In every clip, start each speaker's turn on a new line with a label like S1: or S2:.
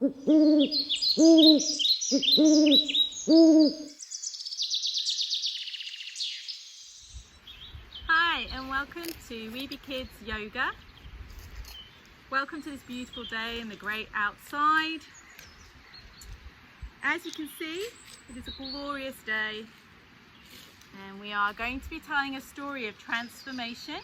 S1: Hi and welcome to Weeby Kids Yoga. Welcome to this beautiful day in the great outside. As you can see, it is a glorious day and we are going to be telling a story of transformation.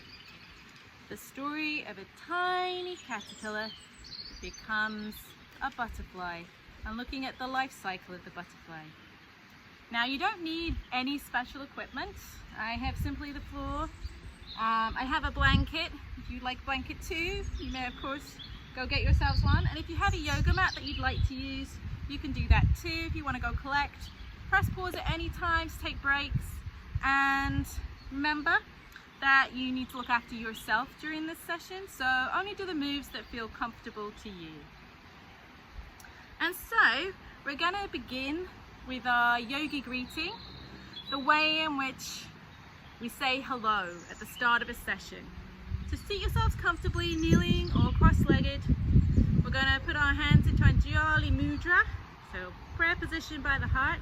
S1: The story of a tiny caterpillar that becomes a butterfly and looking at the life cycle of the butterfly. Now you don't need any special equipment. I have simply the floor. I have a blanket. If you'd like a blanket too, you may of course go get yourselves one. And if you have a yoga mat that you'd like to use, you can do that too if you want to go collect. Press pause at any time to take breaks. And remember that you need to look after yourself during this session, so only do the moves that feel comfortable to you. And so we're going to begin with our yogi greeting, the way in which we say hello at the start of a session. So seat yourselves comfortably, kneeling or cross-legged. We're going to put our hands into Anjali Mudra, so prayer position by the heart.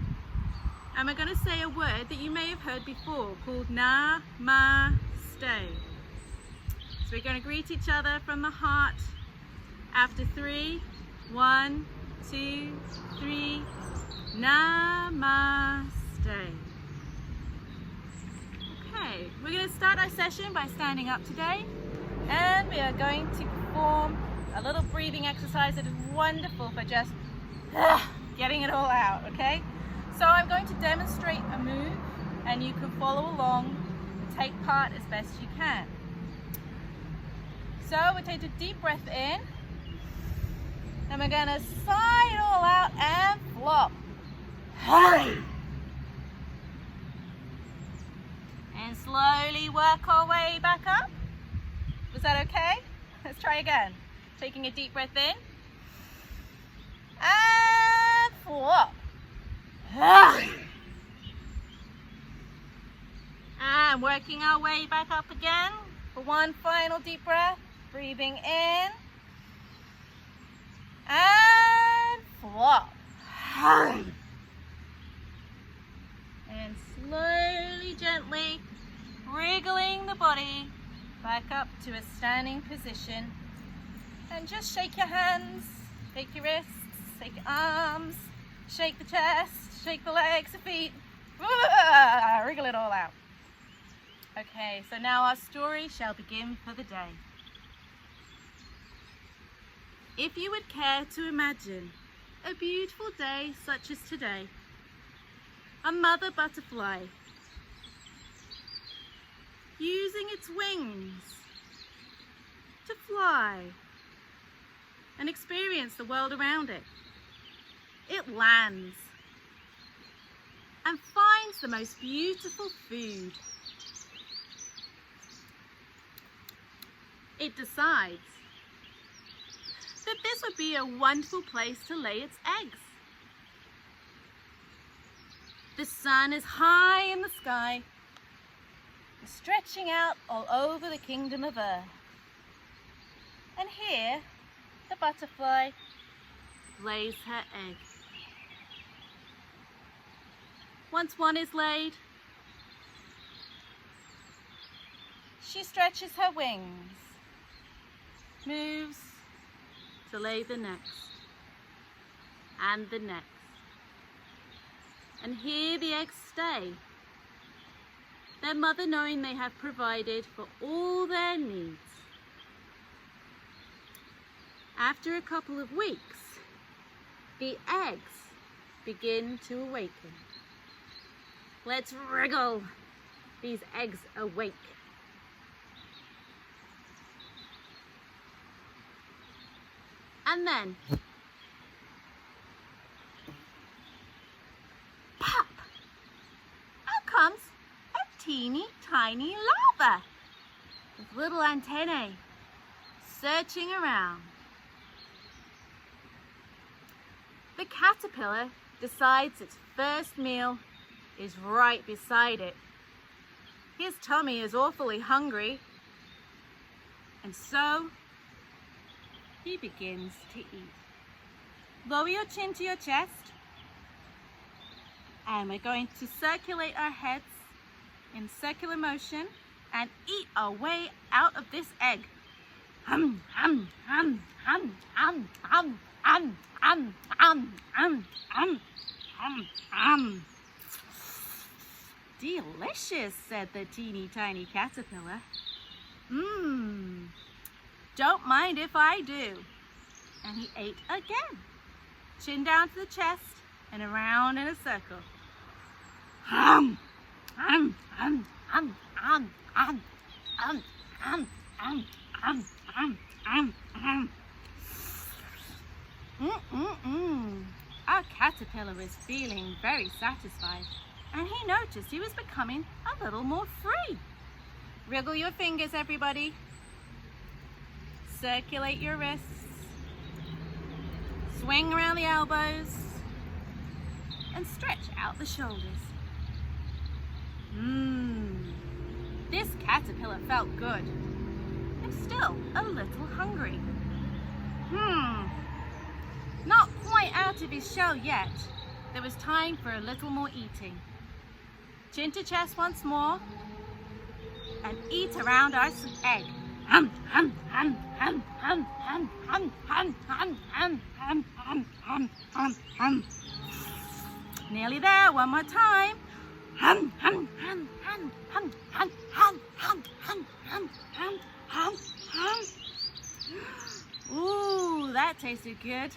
S1: And we're going to say a word that you may have heard before called Namaste. So we're going to greet each other from the heart after 3, 1, 2, 3, Namaste. Okay, we're going to start our session by standing up today, and we are going to perform a little breathing exercise that is wonderful for just getting it all out, okay? So I'm going to demonstrate a move and you can follow along and take part as best you can. So we take a deep breath in and we're going to sigh it all out and flop. And slowly work our way back up. Was that okay? Let's try again. Taking a deep breath in and flop. And working our way back up again for one final deep breath. Breathing in and flop. And slowly, gently wriggling the body back up to a standing position. And just shake your hands, shake your wrists, shake your arms, shake the chest, shake the legs, the feet, wriggle it all out. Okay, so now our story shall begin for the day. If you would care to imagine a beautiful day such as today, a mother butterfly using its wings to fly and experience the world around it. It lands and finds the most beautiful food. It decides that this would be a wonderful place to lay its eggs. The sun is high in the sky, stretching out all over the kingdom of Earth. And here, the butterfly lays her egg. Once one is laid, she stretches her wings, moves to lay the next, and the next. And here the eggs stay, their mother knowing they have provided for all their needs. After a couple of weeks, the eggs begin to awaken. Let's wriggle these eggs awake. And then, pop! Out comes a teeny tiny larva with little antennae searching around. The caterpillar decides its first meal is right beside it. His tummy is awfully hungry, and so he begins to eat. Lower your chin to your chest. And we're going to circulate our heads in circular motion and eat our way out of this egg. Hum, hum, hum, hum, hum, hum, hum, hum, hum, hum, hum, hum, hum. Delicious, said the teeny tiny caterpillar. Don't mind if I do. And he ate again. Chin down to the chest and around in a circle. Hum, hum, hum, hum, hum, hum, hum, hum, hum, hum, hum, hum, hum. Our caterpillar was feeling very satisfied, and he noticed he was becoming a little more free. Wriggle your fingers, everybody. Circulate your wrists. Swing around the elbows and stretch out the shoulders. This caterpillar felt good. It's still a little hungry. Not quite out of his shell yet. There was time for a little more eating. Chin to chest once more and eat around our egg. Hum, hum, hum, hum, hum, hum, hum, hum, hum, hum, hum, hum, hum, hum, hum. Nearly there, one more time. Hum, hum, hum, hum, hum, hum, hum, hum, hum, hum, hum, hum, hum. Ooh, that tasted good.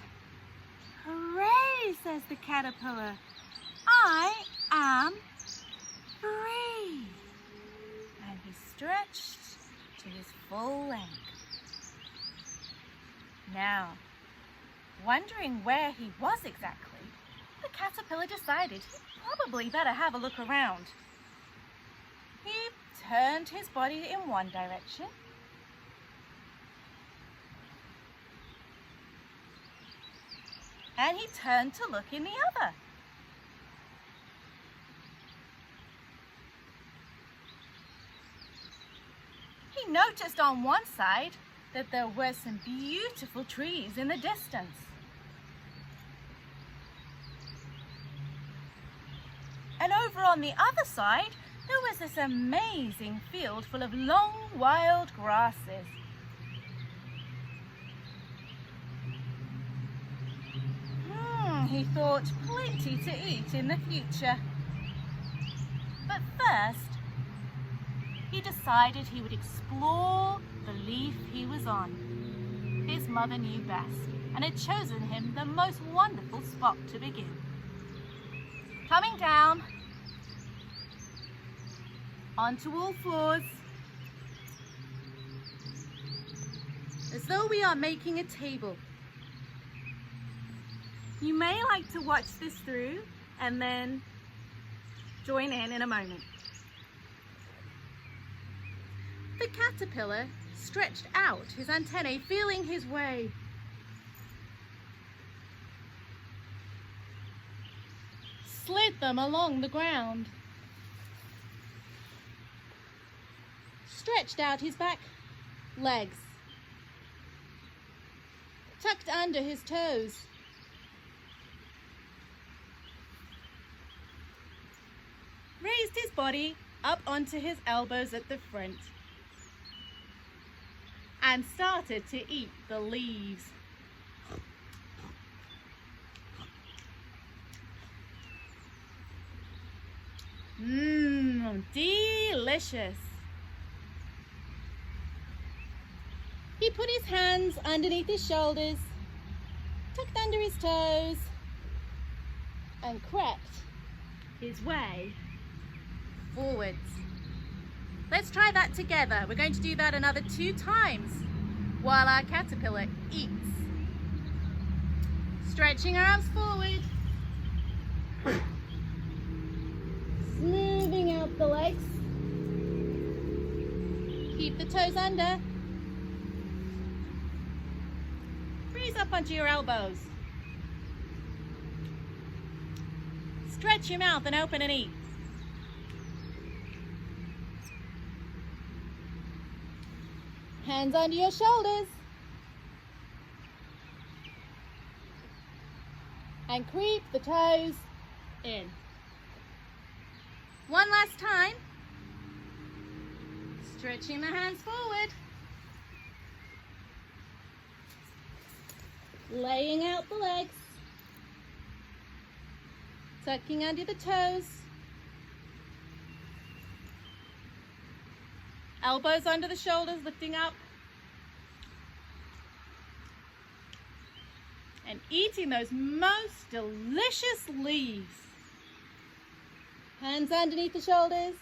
S1: Hooray, says the caterpillar. I am free. And he stretched to his full length. Now, wondering where he was exactly, the caterpillar decided he'd probably better have a look around. He turned his body in one direction and he turned to look in the other. He noticed on one side that there were some beautiful trees in the distance. And over on the other side, there was this amazing field full of long, wild grasses. He thought, plenty to eat in the future. But first, he decided he would explore the leaf he was on. His mother knew best and had chosen him the most wonderful spot to begin. Coming down onto all fours, as though we are making a table. You may like to watch this through and then join in a moment. The caterpillar stretched out his antennae, feeling his way. Slid them along the ground. Stretched out his back legs. Tucked under his toes. Raised his body up onto his elbows at the front and started to eat the leaves. Delicious. He put his hands underneath his shoulders, tucked under his toes, and crept his way forwards. Let's try that together. We're going to do that another 2 times while our caterpillar eats. Stretching our arms forward. Smoothing out the legs. Keep the toes under. Raise up onto your elbows. Stretch your mouth and open and eat. Hands under your shoulders. And creep the toes in. One last time. Stretching the hands forward. Laying out the legs. Tucking under the toes. Elbows under the shoulders, lifting up. And eating those most delicious leaves. Hands underneath the shoulders.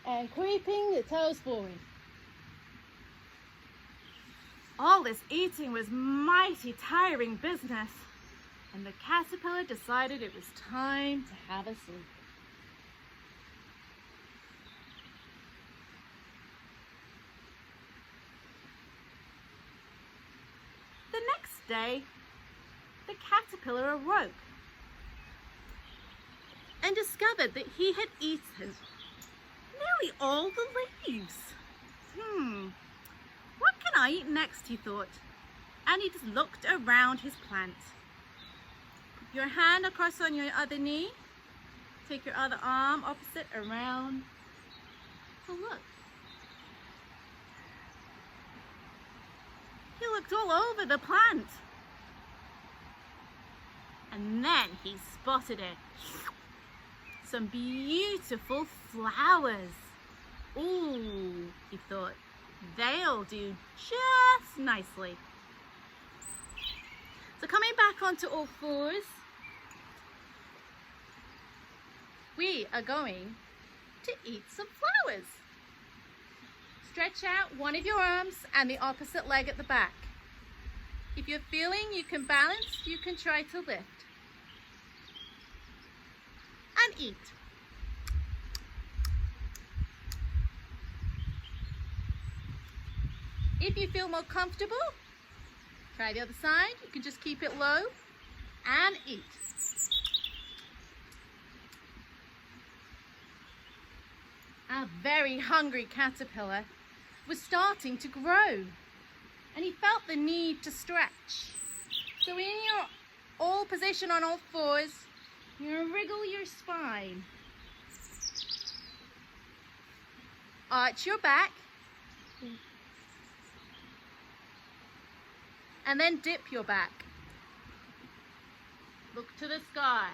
S1: And creeping the toes forward. All this eating was mighty tiring business, and the caterpillar decided it was time to have a sleep. The next day, the caterpillar awoke and discovered that he had eaten nearly all the leaves. What can I eat next, he thought, and he just looked around his plant. Put your hand across on your other knee, take your other arm opposite around to look. He looked all over the plant. And then he spotted it. Some beautiful flowers. Ooh, he thought, they'll do just nicely. So coming back onto all fours, we are going to eat some flowers. Stretch out one of your arms and the opposite leg at the back. If you're feeling you can balance, you can try to lift. And eat. If you feel more comfortable, try the other side. You can just keep it low and eat. Our very hungry caterpillar was starting to grow, and he felt the need to stretch. So in your all position on all fours, you're going to wriggle your spine. Arch your back. And then dip your back. Look to the sky.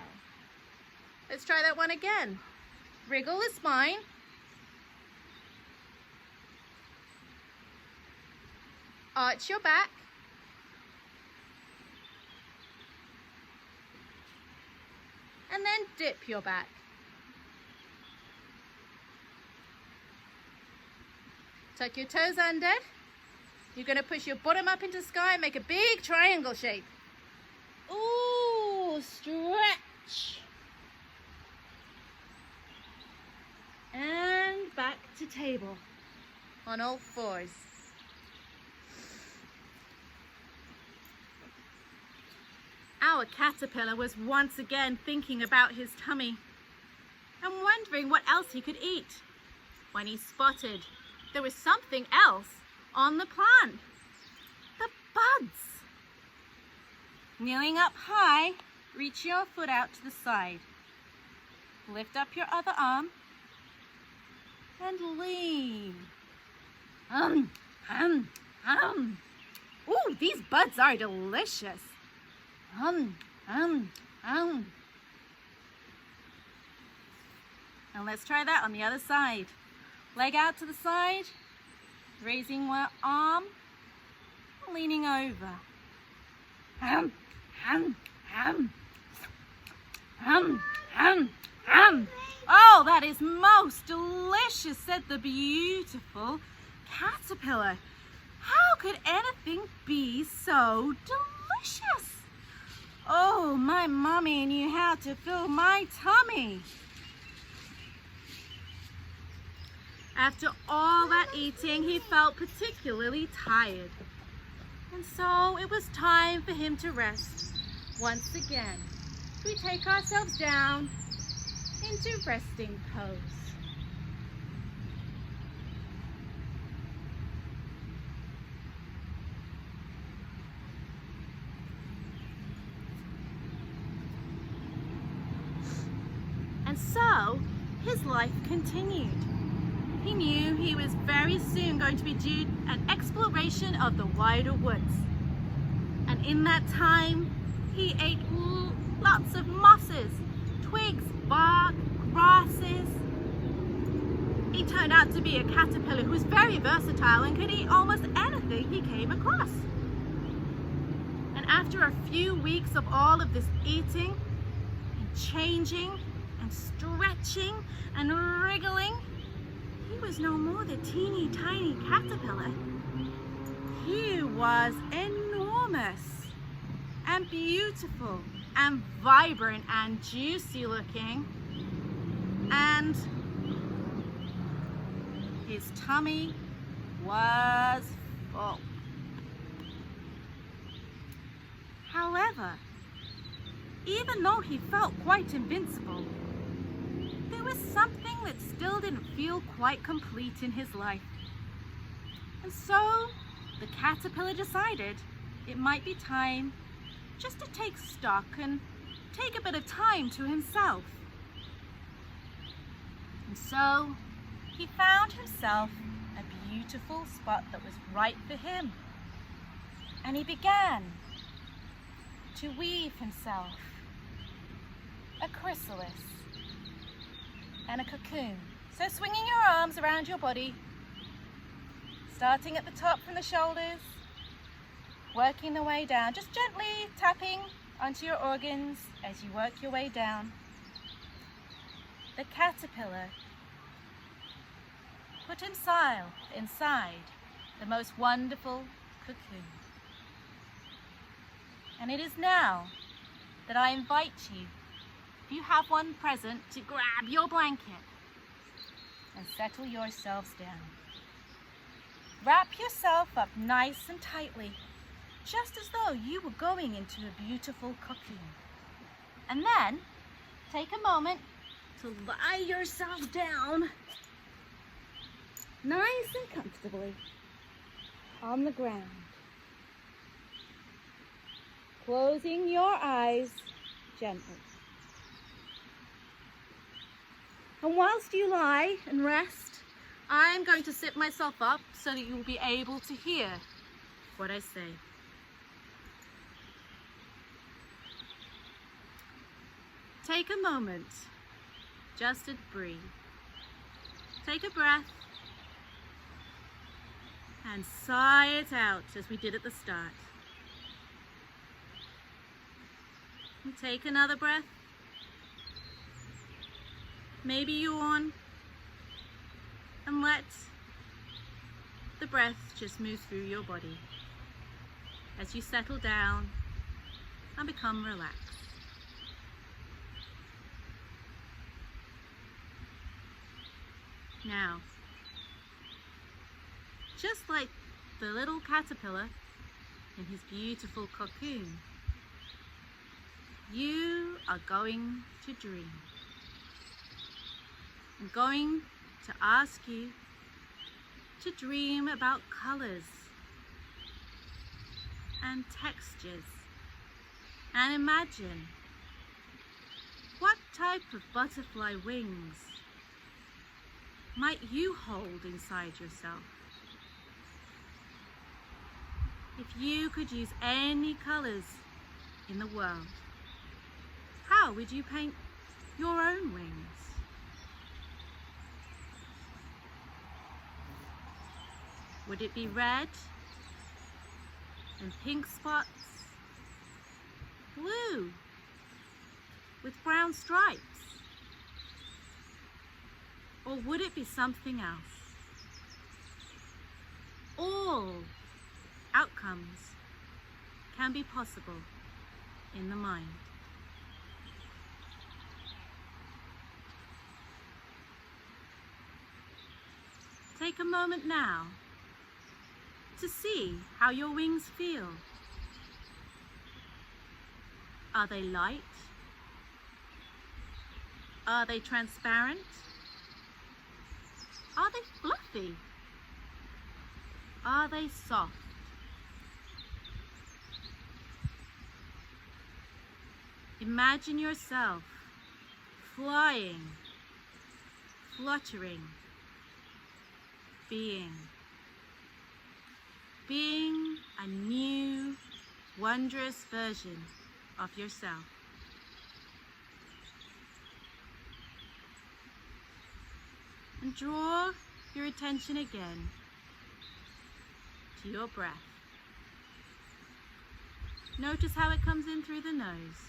S1: Let's try that one again. Wriggle the spine. Arch your back. And then dip your back. Tuck your toes under. You're going to push your bottom up into the sky and make a big triangle shape. Ooh, stretch. And back to table on all fours. Our caterpillar was once again thinking about his tummy and wondering what else he could eat when he spotted there was something else on the plant. The buds. Kneeling up high, reach your foot out to the side. Lift up your other arm and lean. Ooh, these buds are delicious. And let's try that on the other side. Leg out to the side, raising one arm, leaning over. Oh, that is most delicious, said the beautiful caterpillar. How could anything be so delicious? Oh, my mommy knew how to fill my tummy. After all that eating, he felt particularly tired. And so it was time for him to rest. Once again, we take ourselves down into resting pose. And so his life continued. He knew he was very soon going to be due an exploration of the wider woods. And in that time, he ate lots of mosses, twigs, bark, grasses. He turned out to be a caterpillar who was very versatile and could eat almost anything he came across. And after a few weeks of all of this eating and changing and stretching and wriggling, he was no more the teeny tiny caterpillar. He was enormous and beautiful and vibrant and juicy looking, and his tummy was full. However, even though he felt quite invincible, there was something that still didn't feel quite complete in his life. And so the caterpillar decided it might be time just to take stock and take a bit of time to himself. And so he found himself a beautiful spot that was right for him. And he began to weave himself a chrysalis and a cocoon. So swinging your arms around your body, starting at the top from the shoulders, working the way down, just gently tapping onto your organs as you work your way down. The caterpillar put himself inside the most wonderful cocoon. And it is now that I invite you, if you have one present, to grab your blanket and settle yourselves down. Wrap yourself up nice and tightly, just as though you were going into a beautiful cocoon. And then take a moment to lie yourself down nice and comfortably on the ground, closing your eyes gently. And whilst you lie and rest, I'm going to sit myself up so that you'll be able to hear what I say. Take a moment just to breathe. Take a breath and sigh it out as we did at the start. And take another breath. Maybe yawn and let the breath just move through your body as you settle down and become relaxed. Now, just like the little caterpillar in his beautiful cocoon, you are going to dream. I'm going to ask you to dream about colors and textures, and imagine what type of butterfly wings might you hold inside yourself. If you could use any colors in the world, how would you paint your own wings? Would it be red and pink spots? Blue with brown stripes? Or would it be something else? All outcomes can be possible in the mind. Take a moment now to see how your wings feel. Are they light? Are they transparent? Are they fluffy? Are they soft? Imagine yourself flying, fluttering, being a new, wondrous version of yourself. And draw your attention again to your breath. Notice how it comes in through the nose,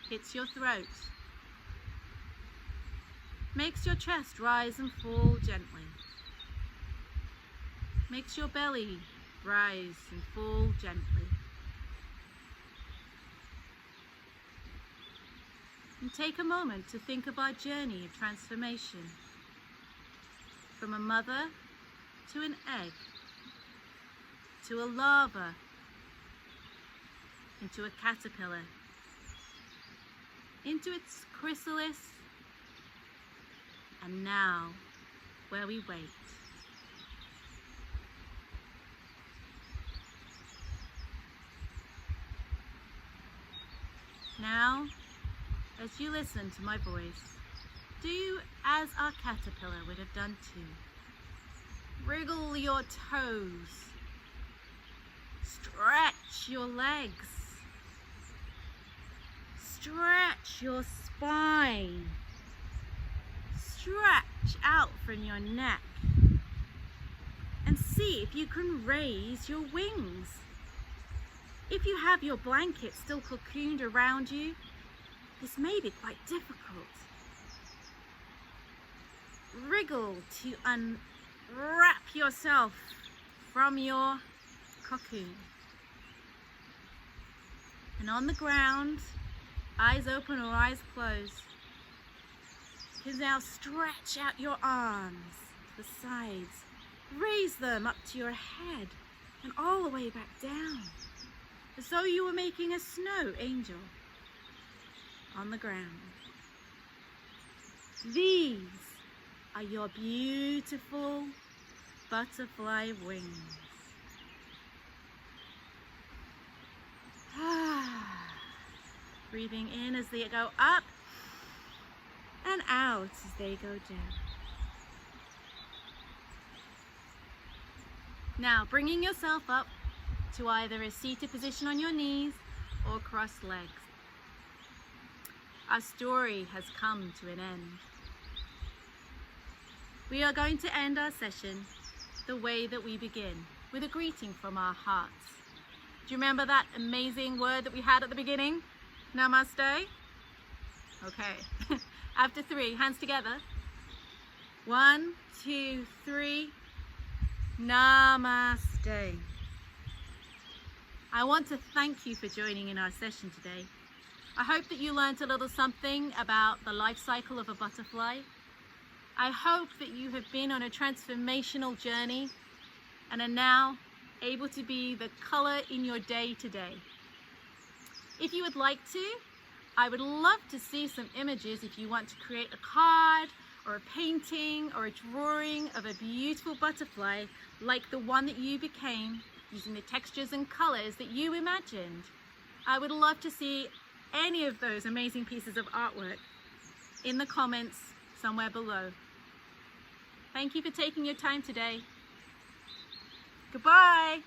S1: hits your throat, makes your chest rise and fall gently, makes your belly rise and fall gently. And take a moment to think of our journey of transformation from a mother to an egg, to a larva, into a caterpillar, into its chrysalis, and now where we wait. Now, as you listen to my voice, do as our caterpillar would have done too. Wriggle your toes, stretch your legs, stretch your spine, stretch out from your neck, and see if you can raise your wings. If you have your blanket still cocooned around you, this may be quite difficult. Wriggle to unwrap yourself from your cocoon. And on the ground, eyes open or eyes closed, you can now stretch out your arms to the sides, raise them up to your head and all the way back down, as though you were making a snow angel on the ground. These are your beautiful butterfly wings. Breathing in as they go up and out as they go down. Now bringing yourself up to either a seated position on your knees or crossed legs. Our story has come to an end. We are going to end our session the way that we begin, with a greeting from our hearts. Do you remember that amazing word that we had at the beginning? Namaste? Okay. After 3, hands together. 1, 2, 3. Namaste. I want to thank you for joining in our session today. I hope that you learned a little something about the life cycle of a butterfly. I hope that you have been on a transformational journey and are now able to be the color in your day today. If you would like to, I would love to see some images if you want to create a card or a painting or a drawing of a beautiful butterfly like the one that you became using the textures and colors that you imagined. I would love to see any of those amazing pieces of artwork in the comments somewhere below. Thank you for taking your time today. Goodbye.